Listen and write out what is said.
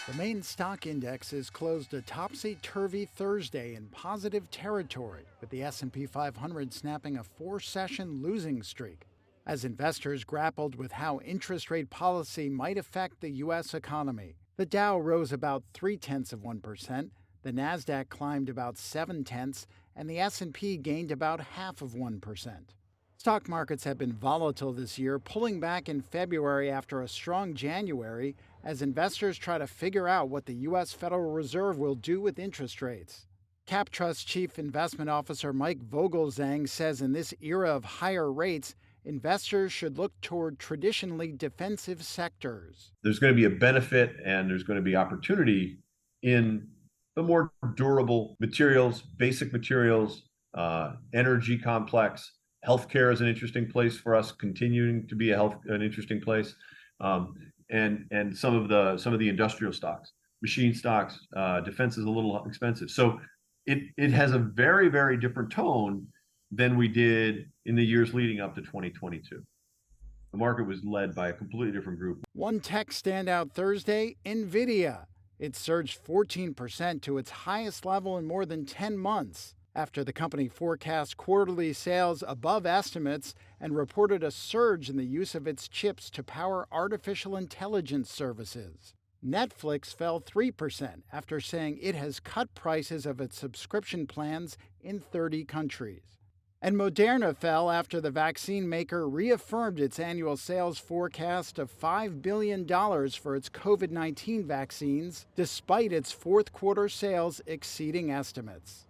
The main stock indexes closed a topsy-turvy Thursday in positive territory, with the S&P 500 snapping a four-session losing streak, as investors grappled with how interest rate policy might affect the U.S. economy. The Dow rose about 0.3%, the Nasdaq climbed about 0.7, and the S&P gained about 0.5%. Stock markets have been volatile this year, pulling back in February after a strong January as investors try to figure out what the U.S. Federal Reserve will do with interest rates. CapTrust Chief Investment Officer Mike Vogelzang says in this era of higher rates, investors should look toward traditionally defensive sectors. There's going to be a benefit and there's going to be opportunity in the more durable materials, basic materials, energy complex. Healthcare is an interesting place for us, continuing to be an interesting place, and some of the industrial stocks, machine stocks. Defense is a little expensive, so it has a very, very different tone than we did in the years leading up to 2022. The market was led by a completely different group. One tech standout Thursday, NVIDIA. It surged 14% to its highest level in more than 10 months after the company forecast quarterly sales above estimates and reported a surge in the use of its chips to power artificial intelligence services. Netflix fell 3% after saying it has cut prices of its subscription plans in 30 countries. And Moderna fell after the vaccine maker reaffirmed its annual sales forecast of $5 billion for its COVID-19 vaccines, despite its fourth quarter sales exceeding estimates.